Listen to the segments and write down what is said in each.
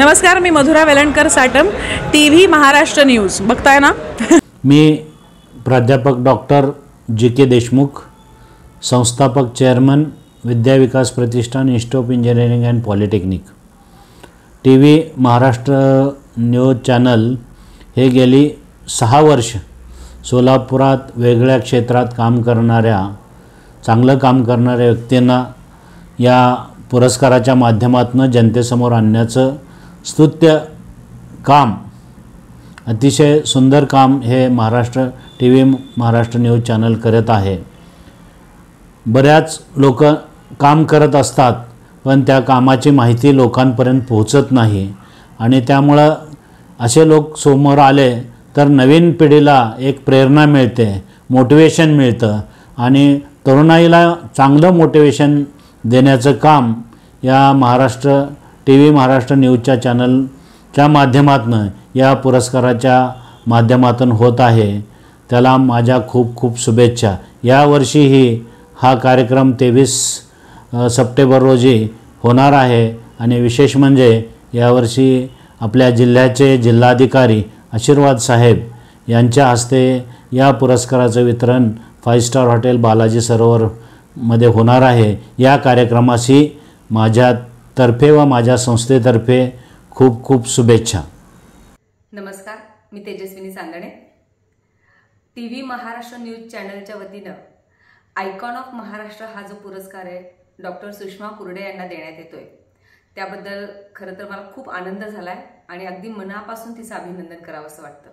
नमस्कार, मी Madhura Velankar Satam, TV Maharashtra news बघताय ना। मी प्राध्यापक डॉक्टर जी.के. देशमुख, संस्थापक chairman Vidya Vikas Pratishthan, institute of engineering and polytechnic. TV Maharashtra news channel हे गेली 6 वर्ष सोलापुरात वेगळ्या क्षेत्रात काम करणाऱ्या, चांगलं काम करणाऱ्या व्यक्तींना या पुरस्काराच्या माध्यमातून जनतेसमोर आणण्याचं स्तुत्य काम, अतिशय सुंदर काम हे TV महाराष्ट्र न्यूज चॅनल करत आहे। बऱ्याच लोक काम करत असतात, पण त्या कामाची माहिती लोकांपर्यंत पोहोचत नाही आणि त्यामुळं असे लोक समोर आले तर नवीन पिढीला एक प्रेरणा मिळते, मोटिवेशन मिळतं आणि तरुणाईला चांगलं मोटिवेशन देण्याचं काम या TV महाराष्ट्र न्यूजच्या चॅनलच्या माध्यमातून या पुरस्काराच्या माध्यमातून होत आहे। त्याला माझ्या खूप खूप शुभेच्छा। यावर्षीही हा कार्यक्रम 23 सप्टेंबर रोजी होणार आहे आणि विशेष म्हणजे यावर्षी आपल्या जिल्ह्याचे जिल्हाधिकारी आशीर्वाद साहेब यांच्या हस्ते या पुरस्काराचं वितरण 5 स्टार हॉटेल बालाजी सरोवर मध्ये होणार आहे। या कार्यक्रमाशी माझ्यातर्फे व माझ्या संस्थेतर्फे खूप खूप शुभेच्छा। नमस्कार, मी तेजस्विनी सांगणे। TV महाराष्ट्र न्यूज चॅनलच्या वतीनं आयकॉन ऑफ महाराष्ट्र हा जो पुरस्कार आहे डॉक्टर सुषमा कुरडे यांना देण्यात येतोय, त्याबद्दल खरं तर मला खूप आनंद झालाय आणि अगदी मनापासून तिचं अभिनंदन करावंसं वाटतं।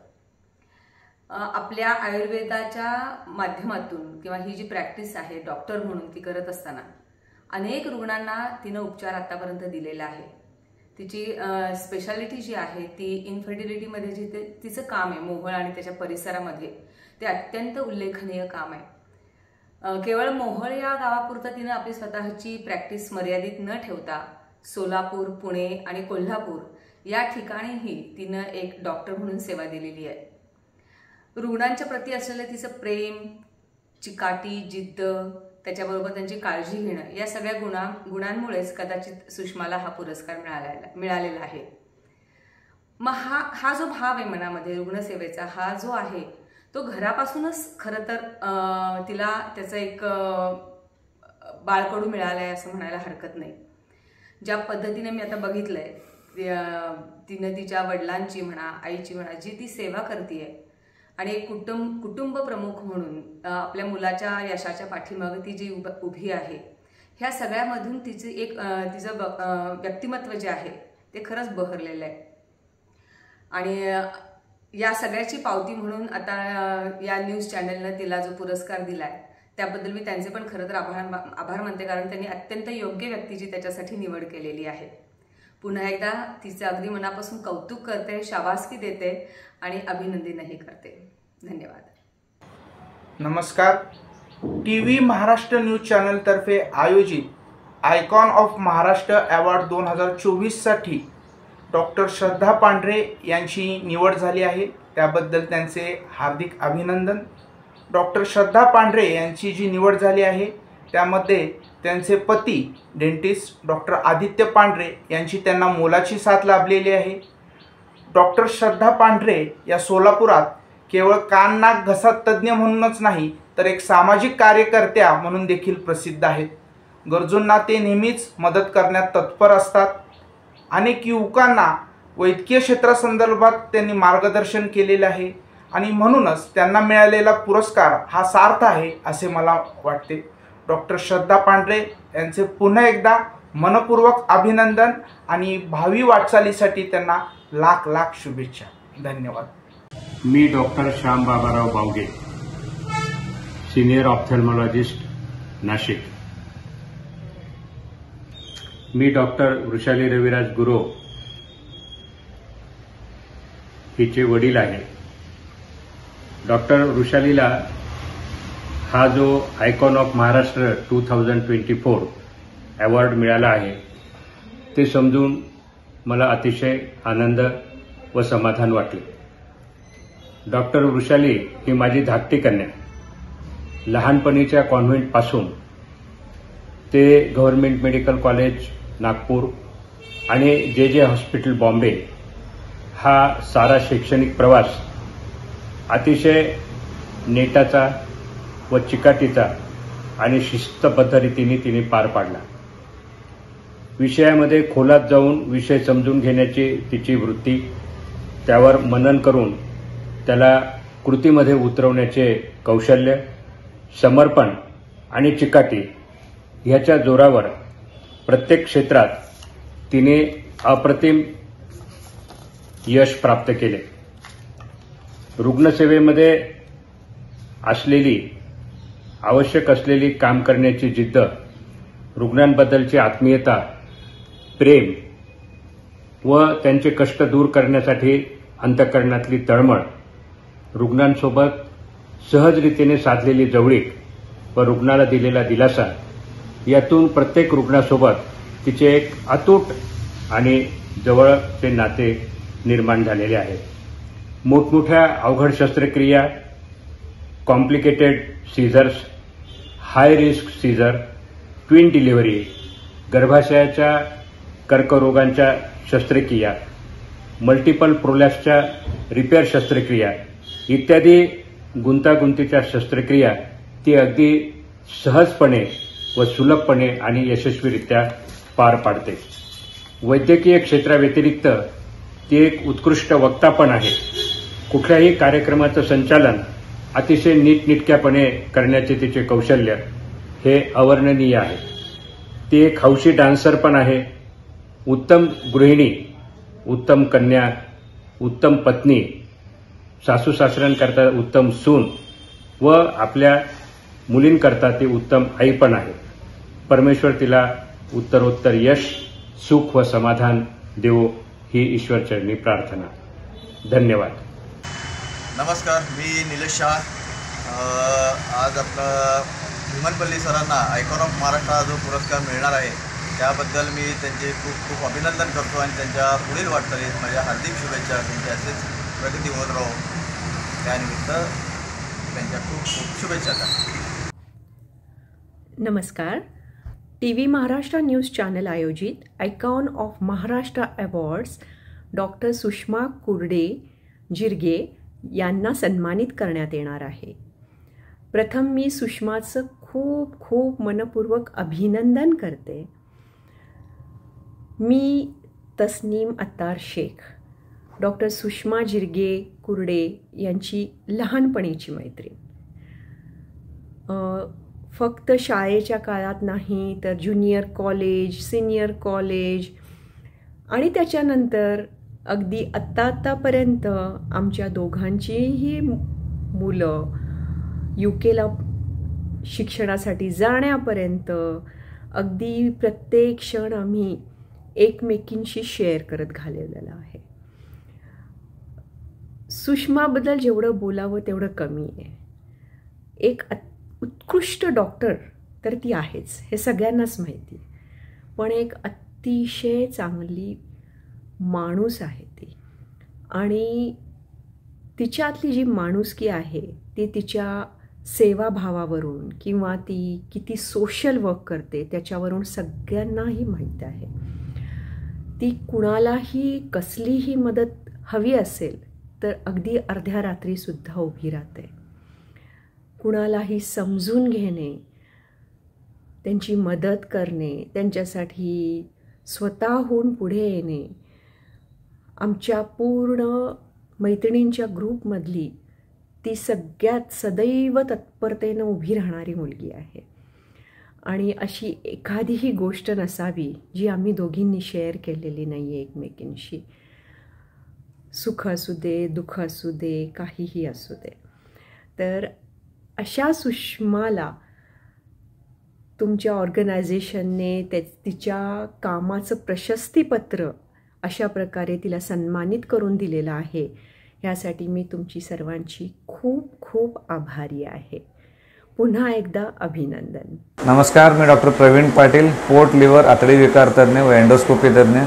आपल्या आयुर्वेदाच्या माध्यमातून किंवा ही जी प्रॅक्टिस आहे डॉक्टर म्हणून ती करत असताना अनेक रुग्णांना तिनं उपचार आतापर्यंत दिलेला आहे। तिची स्पेशालिटी जी आहे ती इन्फर्टिलिटीमध्ये जे तिचं काम आहे मोहोळ आणि त्याच्या परिसरामध्ये, ते अत्यंत उल्लेखनीय काम आहे। केवळ मोहोळ या गावापुरतं तिनं आपली स्वतःची प्रॅक्टिस मर्यादित न ठेवता सोलापूर, पुणे आणि कोल्हापूर या ठिकाणीही तिनं एक डॉक्टर म्हणून सेवा दिलेली आहे। रुग्णांच्या प्रती असलेलं तिचं प्रेम, चिकाटी, जिद्द, त्याच्याबरोबर त्यांची काळजी घेणं या सगळ्या गुणांमुळेच कदाचित सुषमाला हा पुरस्कार मिळालेला आहे। मग हा जो भाव आहे मनामध्ये रुग्णसेवेचा, हा जो आहे तो घरापासूनच खरं तर तिला त्याचं एक बाळकडू मिळालंय असं म्हणायला हरकत नाही। ज्या पद्धतीने मी आता बघितलंय, तिनं तिच्या वडिलांची म्हणा, आईची म्हणा, जी ती सेवा करते आणि एक कुटुंब प्रमुख म्हणून आपल्या मुलाच्या यशाच्या पाठीमागे ती जी उभी आहे, ह्या सगळ्यामधून तिचं व्यक्तिमत्व जे आहे ते खरंच बहरलेलं आहे। आणि या सगळ्याची पावती म्हणून आता या न्यूज चॅनलनं तिला जो पुरस्कार दिलाय त्याबद्दल मी त्यांचे पण खरं तर आभार मानते, कारण त्यांनी अत्यंत योग्य व्यक्तीची त्याच्यासाठी निवड केलेली आहे। पुन्हा एकदा तिचं अगदी मनापासून कौतुक करते, शाबासकी देते आणि अभिनंदनही करते। धन्यवाद। नमस्कार, TV महाराष्ट्र न्यूज चॅनल तर्फे आयोजित आयकॉन ऑफ महाराष्ट्र अवॉर्ड 2024 साठी डॉक्टर श्रद्धा पांढरे यांची निवड झाली आहे, त्याबद्दल त्यांचे हार्दिक अभिनंदन। डॉक्टर श्रद्धा पांढरे यांची जी निवड झाली आहे त्यामध्ये त्यांचे पती डेंटिस्ट डॉक्टर आदित्य पांढरे यांची त्यांना मोलाची साथ लाभलेली आहे। डॉक्टर श्रद्धा पांढरे या सोलापुरात केवळ कान नाक घसा तज्ज्ञ म्हणूनच नाही तर एक सामाजिक कार्यकर्त्या म्हणून देखील प्रसिद्ध आहेत। गरजूंना ते नेहमीच मदत करण्यात तत्पर असतात। अनेक युवकांना वैद्यकीय क्षेत्रासंदर्भात त्यांनी मार्गदर्शन केलेले आहे आणि म्हणूनच त्यांना मिळालेला पुरस्कार हा सार्थ आहे असे मला वाटते। डॉक्टर श्रद्धा पांढरे यांचे पुन्हा एकदा मनपूर्वक अभिनंदन आणि भावी वाटचालीसाठी त्यांना लाख लाख शुभेच्छा। धन्यवाद। मी डॉक्टर श्याम बाबाराव बावगे, सिनियर ऑप्थॅल्मॉलॉजिस्ट, नाशिक। मी डॉक्टर वृषाली रविराज गुरव हिचे वडील आहे। डॉक्टर वृषालीला हा जो आयकॉन ऑफ महाराष्ट्र 2024 अवॉर्ड मिळाला आहे ते समजून मला अतिशय आनंद व समाधान वाटले। डॉक्टर वृषाली ही माझी धाकटी कन्या। लहानपणीच्या कॉन्व्हेंटपासून ते गव्हर्नमेंट मेडिकल कॉलेज नागपूर आणि जे हॉस्पिटल बॉम्बे हा सारा शैक्षणिक प्रवास अतिशय नेटाचा व चिकाटीचा आणि शिस्तबद्ध रीतीने तिने पार पाडला. विषयामध्ये खोलात जाऊन विषय समजून घेण्याची तिची वृत्ती, त्यावर मनन करून त्याला कृतीमध्ये उतरवण्याचे कौशल्य, समर्पण आणि चिकाटी ह्याच्या जोरावर प्रत्येक क्षेत्रात तिने अप्रतिम यश प्राप्त केले. रुग्णसेवेमध्ये असलेली आवश्यक असलेली काम करण्याची जिद्द, रुग्णांबद्दलची आत्मीयता, प्रेम व त्यांचे कष्ट दूर करण्यासाठी अंतःकरणातली तळमळ, रुग्णांसोबत सहजरीतीने साधलेली जवळीक व रुग्णाला दिलेला दिलासा, यातून प्रत्येक रुग्णासोबत तिचे एक अतूट आणि जवळचे नाते निर्माण झालेले आहे. मोठमोठ्या अवघड शस्त्रक्रिया, complicated caesars, high risk caesar, twin delivery, गर्भाशयाच्या कर्करोगांच्या शस्त्रक्रिया, मल्टिपल प्रोलॅप्सच्या रिपेअर शस्त्रक्रिया इत्यादी गुंतागुंतीच्या शस्त्रक्रिया ती अगदी सहजपणे व सुलभपणे आणि यशस्वीरित्या पार पाडते. वैद्यकीय क्षेत्राव्यतिरिक्त ती एक उत्कृष्ट वक्ता पण आहे. कुठल्याही कार्यक्रमाचं संचालन अतिशय नीटनेटक्यापणे करण्याचे तिचे कौशल्य हे अवर्णनीय आहे. ती एक हौशी डान्सर पण आहे, उत्तम गृहिणी, उत्तम कन्या, उत्तम पत्नी, सासू सासऱ्यांकरता उत्तम सून व आपल्या मुलींकरता ती उत्तम आई पण आहे. परमेश्वर तिला उत्तरोत्तर यश, सुख व समाधान देवो ही ईश्वरचरणी प्रार्थना. धन्यवाद. नमस्कार, मी निलेश शाह. आज आपला भीमनपल्ली सरांना आयकॉन ऑफ महाराष्ट्र हा जो पुरस्कार मिळणार आहे त्याबद्दल मी त्यांचे खूप खूप अभिनंदन करतो आणि त्यांच्या पुढील वाटचालीत माझ्या हार्दिक शुभेच्छा. त्यांच्या असेच प्रगती होत राहो, त्यानिमित्त त्यांच्या खूप खूप शुभेच्छा. नमस्कार. TV महाराष्ट्र न्यूज चॅनल आयोजित icon of Maharashtra awards doctor Sushma Kurde Jirge यांना सन्मानित करण्यात येणार आहे. प्रथम मी सुषमाचं खूप खूप मनपूर्वक अभिनंदन करते. मी तस्नीम अत्तार शेख, डॉक्टर सुषमा जिरगे कुरडे यांची लहानपणीची मैत्रीण. फक्त शाळेच्या काळात नाही तर ज्युनियर कॉलेज, सिनियर कॉलेज आणि त्याच्यानंतर अगदी आत्तापर्यंत आमच्या दोघांचीही मुलं UKला शिक्षणासाठी जाण्यापर्यंत अगदी प्रत्येक क्षण आम्ही एकमेकींशी शेअर करत घालवलेला आहे. सुषमाबद्दल जेवढं बोलावं तेवढं कमी आहे. एक उत्कृष्ट डॉक्टर तर ती आहेच, हे सगळ्यांनाच माहिती आहे, पण एक अतिशय चांगली माणूस आहे ती. आणि तिच्यातली जी माणुसकी आहे ती तिच्या सेवाभावावरून किंवा ती किती सोशल वर्क करते त्याच्यावरून सगळ्यांनाही माहीत आहे. ती कुणालाही कसलीही मदत हवी असेल तर अगदी अर्ध्या रात्रीसुद्धा उभी राहते. कुणालाही समजून घेणे, त्यांची मदत करणे, त्यांच्यासाठी स्वतःहून पुढे येणे, आमच्या पूर्ण मैत्रिणींच्या ग्रुपमधली ती सगळ्यात सदैव तत्परतेनं उभी राहणारी मुलगी आहे. आणि अशी एखादीही गोष्ट नसावी जी आम्ही दोघींनी शेअर केलेली नाही आहे एकमेकींशी. सुख असू दे, दुःख असू दे, काहीही असू दे. तर अशा सुषमाला तुमच्या ऑर्गनायझेशनने तिच्या कामाचं प्रशस्तीपत्र अशा प्रकारे तिला सन्मानित करून दिलेलं आहे. यासाठी मी तुमची सर्वांची खूप खूप आभारी आहे. पुन्हा एकदा अभिनंदन. नमस्कार, मी डॉक्टर प्रवीण पाटील, पोट लिव्हर आतडी विकार तज्ज्ञ व एंडोस्कोपी तज्ज्ञ.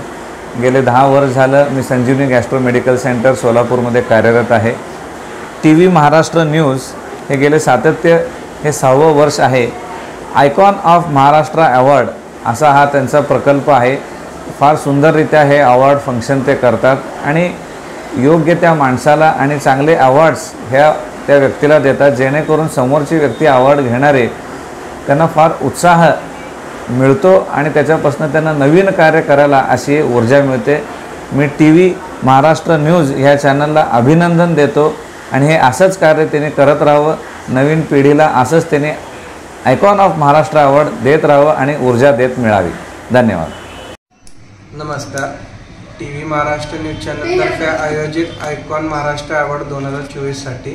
गेले 10 वर्ष झालं मी संजीवनी गॅस्ट्रो मेडिकल सेंटर सोलापूरमध्ये कार्यरत आहे. TV महाराष्ट्र न्यूज हे गेले सातत्य हे 6वं वर्ष आहे. आयकॉन ऑफ महाराष्ट्र अवॉर्ड असा हा त्यांचा प्रकल्प आहे. फार सुंदररित्या हे अवॉर्ड फंक्शन ते करतात आणि योग्य त्या माणसाला आणि चांगले अवॉर्ड्स ह्या त्या व्यक्तीला देतात, जेणेकरून समोरची व्यक्ती अवॉर्ड घेणारे त्यांना फार उत्साह मिळतो आणि त्याच्यापासून त्यांना नवीन कार्य करायला अशी ऊर्जा मिळते. मी TV महाराष्ट्र न्यूज ह्या चॅनलला अभिनंदन देतो आणि हे असंच कार्य त्याने करत राहावं, नवीन पिढीला असंच त्याने आयकॉन ऑफ महाराष्ट्र अवॉर्ड देत राहावं आणि ऊर्जा देत मिळावी. धन्यवाद. नमस्कार. TV महाराष्ट्र न्यूज चॅनलतर्फे आयोजित आयकॉन महाराष्ट्र अवॉर्ड 2024साठी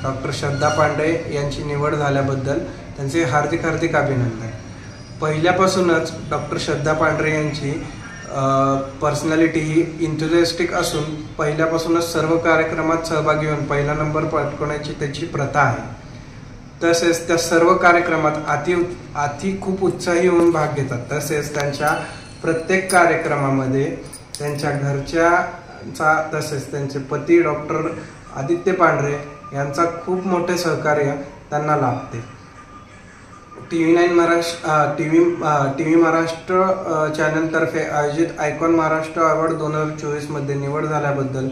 डॉक्टर श्रद्धा पांढरे यांची निवड झाल्याबद्दल त्यांचे हार्दिक हार्दिक अभिनंदन. पहिल्यापासूनच डॉक्टर श्रद्धा पांढरे यांची पर्सनॅलिटी ही इंथुझियास्टिक असून पहिल्यापासूनच सर्व कार्यक्रमात सहभागी होऊन पहिला नंबर पटकवण्याची त्याची प्रथा आहे. तसेच त्या सर्व कार्यक्रमात अति खूप उत्साही होऊन भाग घेतात. तसेच त्यांच्या प्रत्येक कार्यक्रमामध्ये त्यांच्या घरच्याचा तसेच त्यांचे पती डॉक्टर आदित्य पांढरे यांचा खूप मोठे सहकार्य त्यांना लाभते. TV महाराष्ट्र चॅनलतर्फे आयोजित आयकॉन महाराष्ट्र अवॉर्ड 2024मध्ये निवड झाल्याबद्दल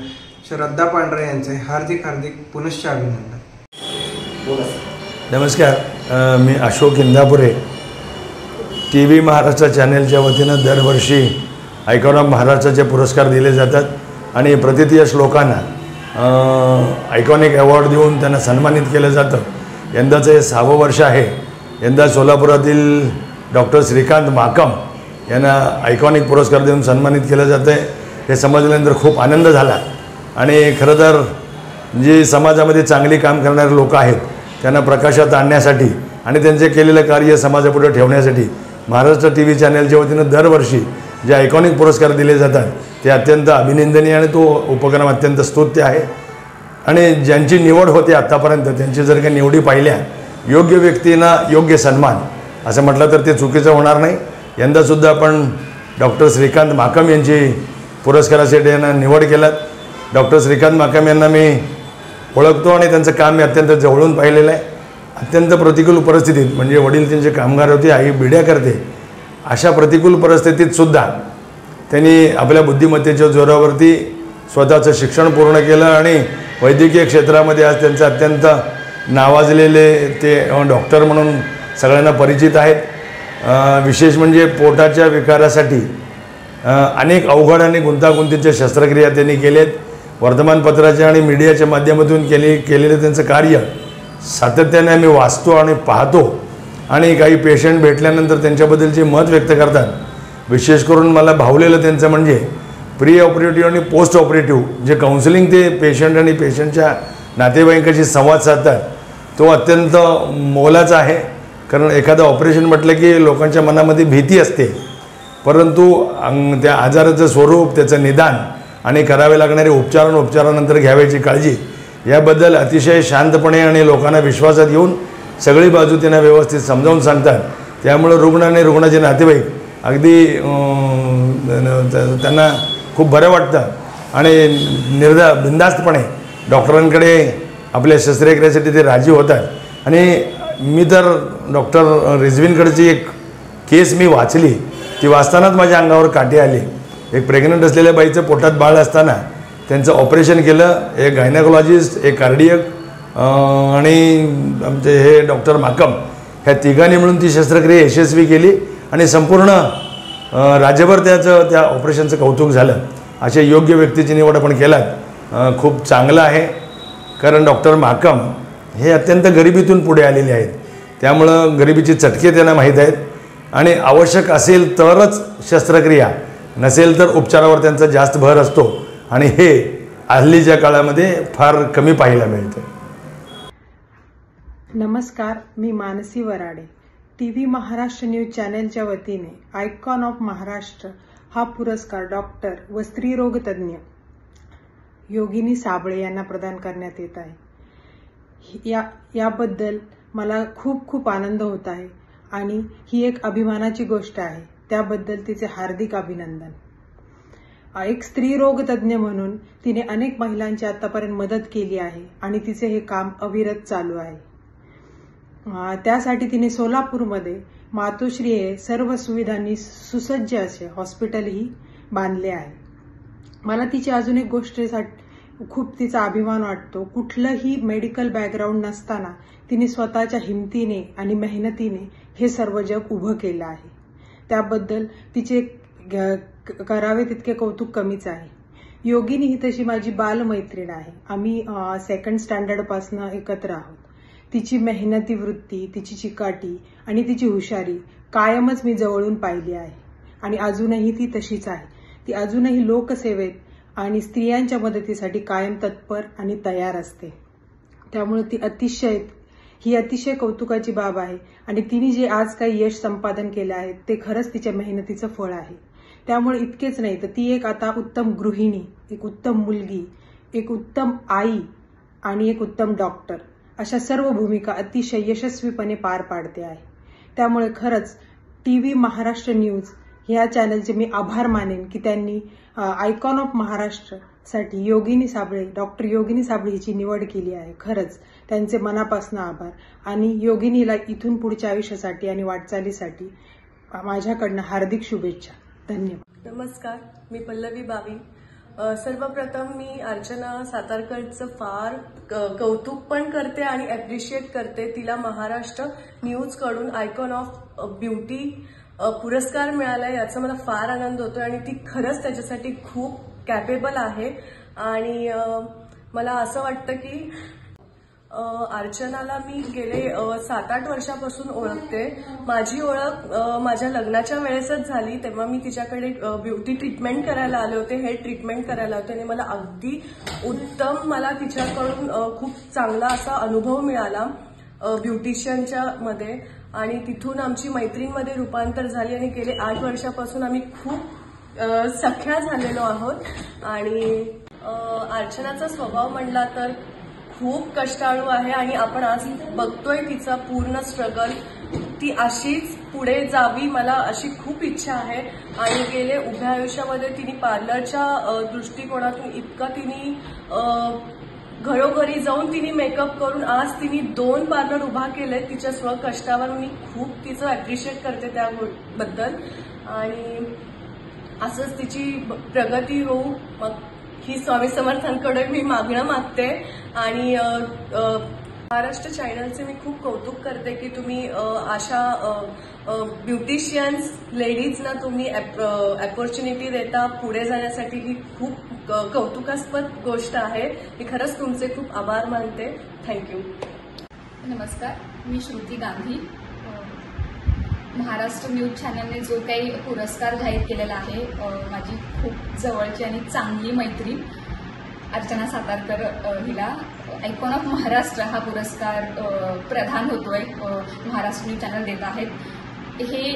श्रद्धा पांढरे यांचे हार्दिक हार्दिक पुनश्च अभिनंदन. नमस्कार. मी अशोक इंदापुरे. TV महाराष्ट्र चॅनलच्या वतीनं दरवर्षी आयकॉन ऑफ महाराष्ट्राचे पुरस्कार दिले जातात आणि प्रतिथयश लोकांना आयकॉनिक अवॉर्ड देऊन त्यांना सन्मानित केलं जातं. यंदाचं हे 6वं वर्ष आहे. यंदा सोलापुरातील डॉक्टर श्रीकांत माकम यांना आयकॉनिक पुरस्कार देऊन सन्मानित केलं जातं आहे. हे समजल्यानंतर खूप आनंद झाला आणि खरं तर जी समाजामध्ये चांगली काम करणारे लोक आहेत त्यांना प्रकाशात आणण्यासाठी आणि त्यांचे केलेलं कार्य समाजापुढे ठेवण्यासाठी महाराष्ट्र TV चॅनलच्या वतीनं दरवर्षी जे आयकॉनिक पुरस्कार दिले जातात ते अत्यंत अभिनंदनीय आणि तो उपक्रम अत्यंत स्तुत्य आहे. आणि ज्यांची निवड होते आत्तापर्यंत त्यांची जर काही निवडी पाहिल्या, योग्य व्यक्तींना योग्य सन्मान असं म्हटलं तर ते चुकीचं होणार नाही. यंदासुद्धा आपण डॉक्टर श्रीकांत माकम यांची पुरस्कारासाठी यांना निवड केलात. डॉक्टर श्रीकांत माकम यांना मी ओळखतो आणि त्यांचं काम मी अत्यंत जवळून पाहिलेलं आहे. अत्यंत प्रतिकूल परिस्थितीत म्हणजे वडील त्यांचे कामगार होते, आई बिड्या करते, अशा प्रतिकूल परिस्थितीतसुद्धा त्यांनी आपल्या बुद्धिमत्तेच्या जोरावरती स्वतःचं शिक्षण पूर्ण केलं आणि वैद्यकीय क्षेत्रामध्ये आज त्यांचं अत्यंत नावाजलेले ते डॉक्टर म्हणून सगळ्यांना परिचित आहेत. विशेष म्हणजे पोटाच्या विकारासाठी अनेक अवघड आणि गुंतागुंतीच्या शस्त्रक्रिया त्यांनी केलेत. वर्तमानपत्राच्या आणि मीडियाच्या माध्यमातून केलेलं त्यांचं कार्य सातत्याने आम्ही वाचतो आणि पाहतो आणि काही पेशंट भेटल्यानंतर त्यांच्याबद्दलचे मत व्यक्त करतात. विशेष करून मला भावलेलं त्यांचं म्हणजे प्री ऑपरेटिव्ह आणि पोस्ट ऑपरेटिव्ह जे काउन्सिलिंग ते पेशंट आणि पेशंटच्या नातेवाईकांशी संवाद साधतात तो अत्यंत मोलाचा आहे. कारण एखादं ऑपरेशन म्हटलं की लोकांच्या मनामध्ये भीती असते, परंतु त्या आजाराचं स्वरूप, त्याचं निदान आणि करावे लागणारे उपचार आणि उपचारानंतर घ्यावयाची काळजी याबद्दल अतिशय शांतपणे आणि लोकांना विश्वासात घेऊन सगळी बाजू त्यांना व्यवस्थित समजावून सांगतात. त्यामुळे रुग्ण आणि रुग्णाचे नातेवाईक अगदी त्यांना खूप बरं वाटतं आणि बिनधास्तपणे डॉक्टरांकडे आपल्या शस्त्रक्रियेसाठी ते राजी होतात. आणि मी तर डॉक्टर रिझवीनकडची एक केस मी वाचली, ती वाचतानाच माझ्या अंगावर काठी आली. एक प्रेग्नंट असलेल्या बाईचं पोटात बाळ असताना त्यांचं ऑपरेशन केलं. एक गायनेकोलॉजिस्ट, एक कार्डियक आणि आमचे हे डॉक्टर माकम ह्या तिघांनी मिळून ती शस्त्रक्रिया यशस्वी केली आणि संपूर्ण राज्यभर त्या ऑपरेशनचं कौतुक झालं. अशा योग्य व्यक्तीची निवड आपण केलात, खूप चांगलं आहे. कारण डॉक्टर माकम हे अत्यंत गरिबीतून पुढे आलेले आहेत, त्यामुळं गरिबीची चटके त्यांना माहीत आहेत आणि आवश्यक असेल तरच शस्त्रक्रिया, नसेल तर उपचारावर त्यांचा जास्त भर असतो आणि हे हल्लीच्या काळामध्ये फार कमी पाहायला मिळतं. नमस्कार, मी मानसी वराडे. TV महाराष्ट्र न्यूज चॅनलच्या वतीने आयकॉन ऑफ महाराष्ट्र हा पुरस्कार डॉक्टर व स्त्रीरोग तज्ज्ञ योगिनी साबळे यांना प्रदान करण्यात येत आहे. याबद्दल मला खूप खूप आनंद होत आहे आणि ही एक अभिमानाची गोष्ट आहे. त्याबद्दल तिचे हार्दिक अभिनंदन. एक स्त्रीरोग तज्ज्ञ म्हणून तिने अनेक महिलांची आतापर्यंत मदत केली आहे आणि तिचे हे काम अविरत चालू आहे. त्यासाठी तिने सोलापूरमध्ये मातोश्री हे सर्व सुविधांनी सुसज्ज असे हॉस्पिटलही बांधले आहे. मला तिची अजून एक गोष्टीसाठी खूप तिचा अभिमान वाटतो. कुठलंही मेडिकल बॅकग्राऊंड नसताना तिने स्वतःच्या हिमतीने आणि मेहनतीने हे सर्व जग उभं केलं आहे. त्याबद्दल तिचे करावे तितके कौतुक कमीच आहे. योगिनी ही तशी माझी बालमैत्रीण आहे. आम्ही 2nd स्टँडर्डपासून एकत्र आहोत. तिची मेहनती वृत्ती, तिची चिकाटी आणि तिची हुशारी कायमच मी जवळून पाहिली आहे आणि अजूनही ती तशीच आहे. ती अजूनही लोकसेवेत आणि स्त्रियांच्या मदतीसाठी कायम तत्पर आणि तयार असते. त्यामुळे ही अतिशय कौतुकाची बाब आहे आणि तिने जे आज काही यश संपादन केलं आहे ते खरंच तिच्या मेहनतीचं फळ आहे. त्यामुळे इतकेच नाही तर ती एक आता उत्तम गृहिणी, एक उत्तम मुलगी, एक उत्तम आई आणि एक उत्तम डॉक्टर अशा सर्व भूमिका अतिशय यशस्वीपणे पार पाडते आहे. त्यामुळे खरंच TV महाराष्ट्र न्यूज ह्या चॅनलचे मी आभार मानेन की त्यांनी आयकॉन ऑफ महाराष्ट्रसाठी डॉक्टर योगिनी साबळे हिची निवड केली आहे. खरंच त्यांचे मनापासून आभार आणि योगिनीला इथून पुढच्या आयुष्यासाठी आणि वाटचालीसाठी माझ्याकडनं हार्दिक शुभेच्छा. धन्यवाद. नमस्कार, मी पल्लवी बावी. सर्वप्रथम मी अर्चना सातारकरचं फार कौतुक पण करते आणि ॲप्रिशिएट करते. तिला महाराष्ट्र न्यूजकडून आयकॉन ऑफ ब्युटी पुरस्कार मिळाला याचा मला फार आनंद होतो आणि ती खरंच त्याच्यासाठी खूप कॅपेबल आहे. आणि मला असं वाटतं की अर्चनाला मी गेले 7-8 वर्षापासून ओळखते. माझी ओळख माझ्या लग्नाच्या वेळेसच झाली. तेव्हा मी तिच्याकडे ब्युटी ट्रीटमेंट करायला आले होते, हेअर ट्रीटमेंट करायला होते आणि मला अगदी उत्तम मला तिच्याकडून खूप चांगला असा अनुभव मिळाला ब्युटिशियनच्या मध्ये आणि तिथून आमची मैत्रीणमध्ये रूपांतर झाली आणि गेले 8 वर्षापासून आम्ही खूप सख्या झालेलो आहोत. आणि अर्चनाचा स्वभाव म्हणला तर खूप कष्टाळू आहे आणि आपण आज बघतोय तिचा पूर्ण स्ट्रगल. ती अशीच पुढे जावी मला अशी खूप इच्छा आहे. आणि गेले उभ्या आयुष्यामध्ये तिने पार्लरच्या दृष्टिकोनातून इतकं तिने घरोघरी जाऊन तिने मेकअप करून आज तिने 2 पार्लर उभा केले तिच्या स्वकष्टावर. मी खूप तिचं ॲप्रिशिएट करते त्याबद्दल आणि असंच तिची प्रगती होऊ मग ही स्वामी समर्थांकडे मी मागणं मागते. आणि महाराष्ट्र चॅनलचे मी खूप कौतुक करते की तुम्ही अशा ब्युटिशियन्स लेडीजना तुम्ही अपॉर्च्युनिटी देता पुढे जाण्यासाठी. ही खूप कौतुकास्पद गोष्ट आहे. मी खरंच तुमचे खूप आभार मानते. थँक्यू. नमस्कार, मी श्रुती गांधी. महाराष्ट्र न्यूज चॅनलने जो काही पुरस्कार जाहीर केलेला आहे, माझी खूप जवळची आणि चांगली मैत्रीण अर्चना सातारकर हिला आयकॉन ऑफ महाराष्ट्र हा पुरस्कार प्रदान होतोय. महाराष्ट्र न्यूज चॅनल देत आहेत. हे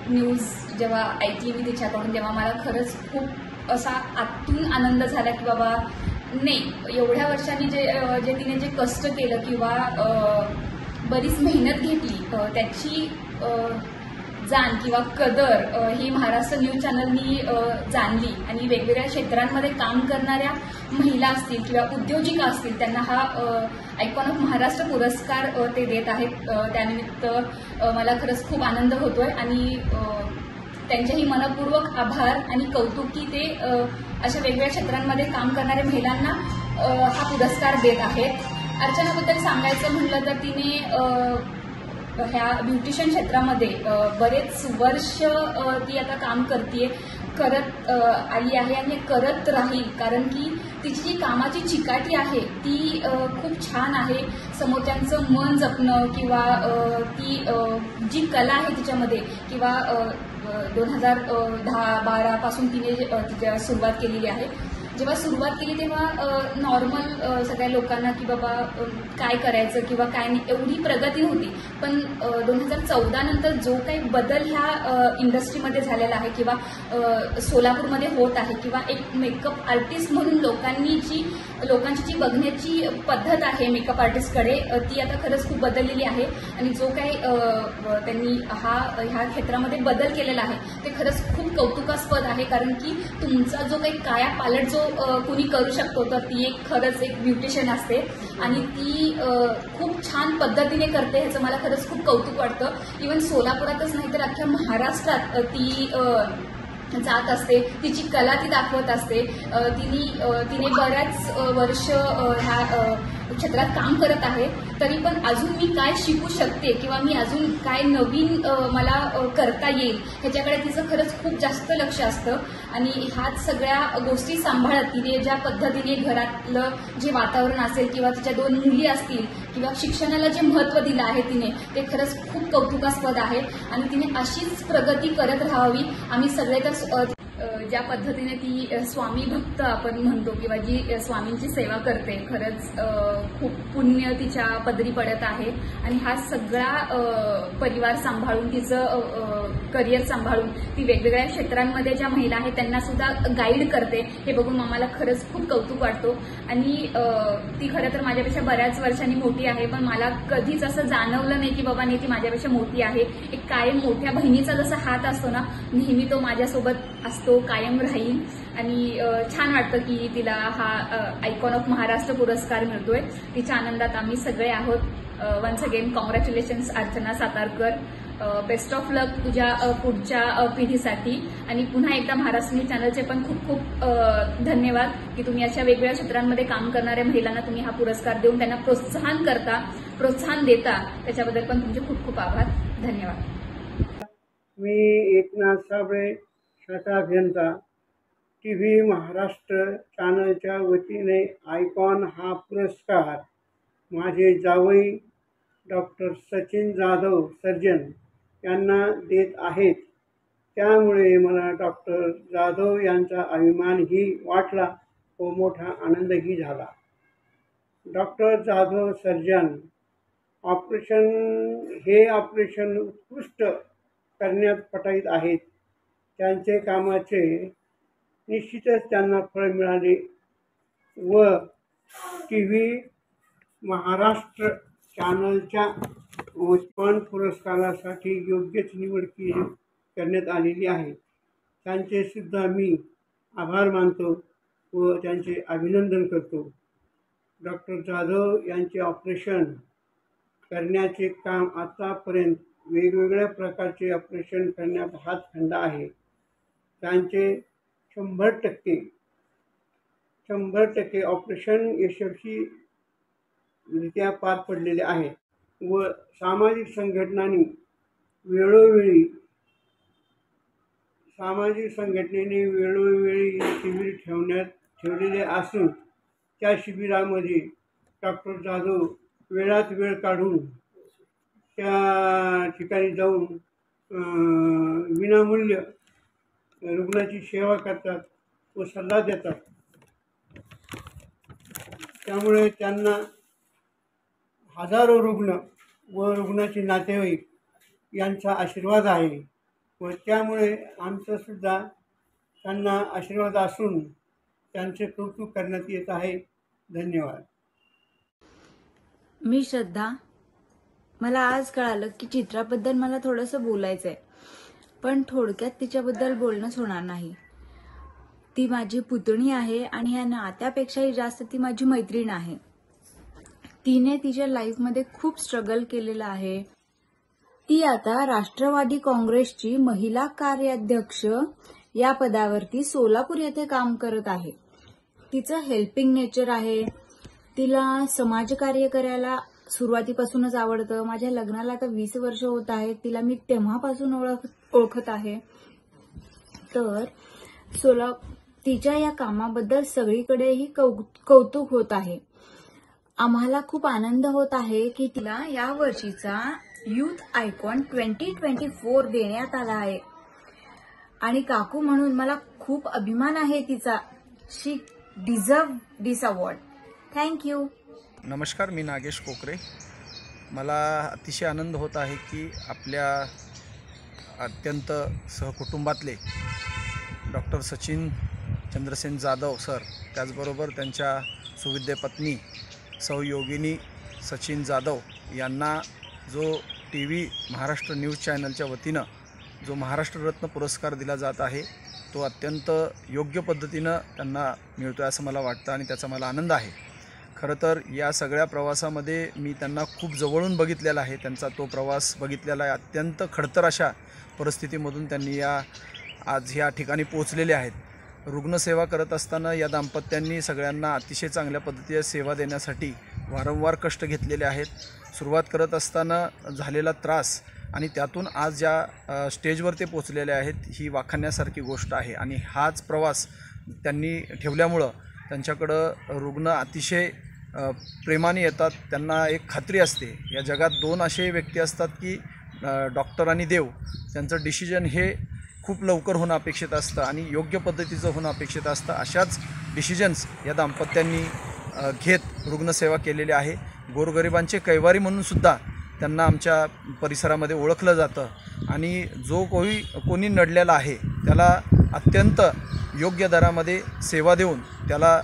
न्यूज जेव्हा ऐकली मी तिच्याकडून तेव्हा मला खरंच खूप असा आतून आनंद झाला की बाबा नाही, एवढ्या वर्षांनी जे तिने जे कष्ट केलं किंवा बरीच मेहनत घेतली त्याची जाण किंवा कदर ही महाराष्ट्र न्यूज चॅनलनी जाणली आणि वेगवेगळ्या क्षेत्रांमध्ये काम करणाऱ्या महिला असतील किंवा उद्योजिका असतील त्यांना हा आयकॉन ऑफ महाराष्ट्र पुरस्कार ते देत आहेत. त्यानिमित्त मला खरंच खूप आनंद होतोय आणि त्यांचेही मनपूर्वक आभार आणि कौतुक की ते अशा वेगवेगळ्या क्षेत्रांमध्ये काम करणाऱ्या महिलांना हा पुरस्कार देत आहेत. अर्चनाबद्दल सांगायचं म्हटलं तर तिने ह्या ब्युटिशियन क्षेत्रामध्ये बरेच वर्ष ती आता काम करत आली आहे आणि करत राहील. कारण की तिची जी कामाची चिकाटी आहे ती खूप छान आहे. समोरच्यांचं मन जपणं किंवा ती जी कला आहे तिच्यामध्ये किंवा 2010-12 पासून तिने तिच्या सुरुवात केलेली आहे. जेव्हा सुरुवात केली तेव्हा नॉर्मल सगळ्या लोकांना की बाबा काय करायचं किंवा काय नाही एवढी प्रगती नव्हती. पण 2014 नंतर जो काही बदल ह्या इंडस्ट्रीमध्ये झालेला आहे किंवा सोलापूरमध्ये होत आहे किंवा एक मेकअप आर्टिस्ट म्हणून लोकांची जी बघण्याची पद्धत आहे मेकअप आर्टिस्टकडे ती आता खरंच खूप बदललेली आहे. आणि जो काही त्यांनी ह्या क्षेत्रामध्ये बदल केलेला आहे ते खरंच खूप कौतुकास्पद आहे. कारण की तुमचा जो काही काया पालट जो कुणी करू शकतो तर ती खरंच एक ब्युटिशियन असते आणि ती खूप छान पद्धतीने करते. ह्याचं मला खरंच खूप कौतुक वाटतं. इव्हन सोलापुरातच नाही तर अख्ख्या महाराष्ट्रात ती जात असते, तिची कला ती दाखवत असते. तिने बऱ्याच वर्ष ह्या क्षेत्रात काम करत आहे. तरी पण अजून मी काय शिकू शकते किंवा मी अजून काय नवीन मला करता येईल ह्याच्याकडे तिचं खरंच खूप जास्त लक्ष असतं. आणि ह्याच सगळ्या गोष्टी सांभाळत तिने ज्या पद्धतीने घरातलं जे वातावरण असेल किंवा तिच्या 2 मुली असतील किंवा शिक्षणाला जे महत्त्व दिलं आहे तिने, ते खरंच खूप कौतुकास्पद आहे. आणि तिने अशीच प्रगती करत राहावी. आम्ही सगळे तर ज्या पद्धतीने ती स्वामी भक्त आपण म्हणतो किंवा जी स्वामींची सेवा करते, खरंच खूप पुण्य तिच्या पदरी पडत आहे. आणि हा सगळा परिवार सांभाळून, तिचं करिअर सांभाळून ती वेगवेगळ्या क्षेत्रांमध्ये ज्या महिला आहेत त्यांना सुद्धा गाईड करते. हे बघून आम्हाला खरंच खूप कौतुक वाटतो. आणि ती खरं तर माझ्यापेक्षा बऱ्याच वर्षांनी मोठी आहे, पण मला कधीच असं जाणवलं नाही की बाबा नाही ती माझ्यापेक्षा मोठी आहे. एक कायम मोठ्या बहिणीचा जसा हात असतो ना, नेहमी तो माझ्यासोबत असतो, कायम राहील. आणि छान वाटतं की तिला हा आयकॉन ऑफ महाराष्ट्र पुरस्कार मिळतोय. तिच्या आनंदात आम्ही सगळे आहोत. Once again congratulations Archana Satarkar. Best of luck तुझ्या पुढच्या पिढीसाठी. आणि पुन्हा एकदा महाराष्ट्र न्यूज चॅनलचे पण खूप खूप धन्यवाद की तुम्ही अशा वेगवेगळ्या क्षेत्रांमध्ये काम करणाऱ्या महिलांना तुम्ही हा पुरस्कार देऊन त्यांना प्रोत्साहन देता. त्याच्याबद्दल पण तुमचे खूप खूप आभार. धन्यवाद. मी एकनाथ साबळे, शाखा अभियंता, TV महाराष्ट्र चॅनलच्या वतीने आयकॉन हा पुरस्कार माझे जावई डॉक्टर सचिन जाधव सर्जन यांना देत आहेत. त्यामुळे मला डॉक्टर जाधव यांचा अभिमानही वाटला व मोठा आनंदही झाला. डॉक्टर जाधव सर्जन ऑपरेशन उत्कृष्ट करण्यात पटाईत आहेत. त्यांचे कामाचे निश्चितच त्यांना फळ मिळाले व TV महाराष्ट्र चॅनलच्या उत्पन्न पुरस्कारासाठी योग्यच निवड करण्यात आलेली आहे. त्यांचे सुद्धा मी आभार मानतो व त्यांचे अभिनंदन करतो. डॉक्टर जाधव यांचे ऑपरेशन करण्याचे काम आतापर्यंत वेगवेगळ्या प्रकारचे ऑपरेशन करण्यात हातखंडा आहे. त्यांचे 100% ऑपरेशन यशस्वीरित्या पार पडलेले आहे व सामाजिक संघटनेने वेळोवेळी शिबिर ठेवलेले असून त्या शिबिरामध्ये डॉक्टर जाधव वेळात वेळ काढून त्या ठिकाणी जाऊन विनामूल्य रुग्णाची सेवा करतात व सल्ला देतात. त्यामुळे त्यांना हजारो रुग्ण व रुग्णाचे नातेवाईक यांचा आशीर्वाद आहे व त्यामुळे आमचासुद्धा त्यांना आशीर्वाद असून त्यांचे कौतुक करण्यात येत आहे. धन्यवाद. मी श्रद्धा. मला आज कळालं की चित्राबद्दल मला थोडंसं बोलायचं आहे, पण थोडक्यात तिच्याबद्दल बोलणंच होणार नाही. ती माझी पुतणी आहे आणि ह्या नात्यापेक्षाही जास्त ती माझी मैत्रीण आहे. तिने तिच्या लाईफमध्ये खूप स्ट्रगल केलेलं आहे. ती आता राष्ट्रवादी काँग्रेसची महिला कार्याध्यक्ष या पदावरती सोलापूर येथे काम करत आहे. तिचं हेल्पिंग नेचर आहे. तिला समाजकार्य करायला सुरुवातीपासूनच आवडतं. माझ्या लग्नाला आता 20 वर्ष होत आहेत. तिला मी तेव्हापासून ओळखत आहे. तर तिच्या या कामाबद्दल सगळीकडेही कौतुक होत आहे. आम्हाला खूप आनंद होत आहे की तिला या वर्षीचा यूथ आयकॉन 2024 देण्यात आला आहे आणि काकू म्हणून मला खूप अभिमान आहे तिचा. शी डिझर्व दिस अवॉर्ड. थँक्यू. नमस्कार, मी नागेश कोकरे. मला अतिशय आनंद होत आहे की आपल्या अत्यंत सहकुटुंबातले डॉक्टर सचिन चंद्रसेन जाधव सर, त्याचबरोबर त्यांच्या सुविद्य पत्नी सहयोगिनी सचिन जाधव यांना जो TV महाराष्ट्र न्यूज चॅनलच्या वतीनं जो महाराष्ट्र रत्न पुरस्कार दिला जात आहे तो अत्यंत योग्य पद्धतीनं त्यांना मिळतो आहे असं मला वाटतं आणि त्याचा मला आनंद आहे. खरं तर या सगळ्या प्रवासामध्ये मी त्यांना खूप जवळून बघितलेला आहे. त्यांचा तो प्रवास बघितलेला आहे. अत्यंत खडतर अशा परिस्थितीमधून त्यांनी या आज या ठिकाणी पोहोचलेले आहेत. रुग्णसेवा करत असताना या दाम्पत्यांनी सगळ्यांना अतिशय चांगल्या पद्धतीने सेवा देण्यासाठी वारंवार कष्ट घेतलेले आहेत. सुरुवात करत असताना झालेला त्रास आणि त्यातून आज ज्या स्टेजवर ते पोचलेले आहेत ही वाखाणण्यासारखी गोष्ट आहे. आणि हाच प्रवास त्यांनी ठेवल्यामुळं त्यांच्याकडं रुग्ण अतिशय प्रेमाने येतात. त्यांना एक खात्री असते, या जगात 2 असे व्यक्ती असतात की डॉक्टर आणि देव. त्यांचं डिसिजन हे खूप लवकर होणं अपेक्षित असतं आणि योग्य पद्धतीचं होणं अपेक्षित असतं. अशाच डिसिजन्स या दाम्पत्यांनी घेत रुग्णसेवा केलेली आहे. गोरगरिबांचे कैवारी म्हणूनसुद्धा त्यांना आमच्या परिसरामध्ये ओळखलं जातं. आणि जो कोणी नडलेला आहे त्याला अत्यंत योग्य दरामध्ये सेवा देऊन त्याला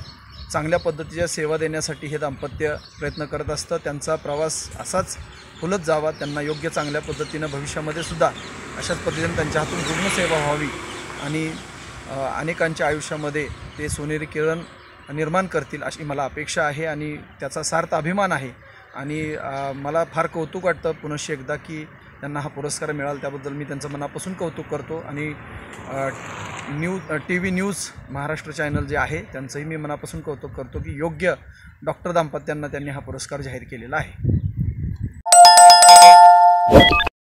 चांगल्या पद्धतीच्या सेवा देण्यासाठी हे दाम्पत्य प्रयत्न करत असतं. त्यांचा प्रवास असाच फुलत जावा, त्यांना योग्य चांगल्या पद्धतीनं भविष्यामध्ये सुद्धा अशाच पद्धतीने त्यांच्या हातून रुग्णसेवा व्हावी आणि अनेकांच्या आयुष्यामध्ये ते सोनेरी किरण निर्माण करतील अशी मला अपेक्षा आहे आणि त्याचा सार्थ अभिमान आहे. आणि मला फार कौतुक वाटतं पुनश्च एकदा की त्यांना हा पुरस्कार मिळाला, त्याबद्दल मी त्यांचं मनापासून कौतुक करतो. आणि TV न्यूज महाराष्ट्र चॅनल जे आहे त्यांचंही मी मनापासून कौतुक करतो की योग्य डॉक्टर दाम्पत्यांना त्यांनी हा पुरस्कार जाहीर केलेला आहे.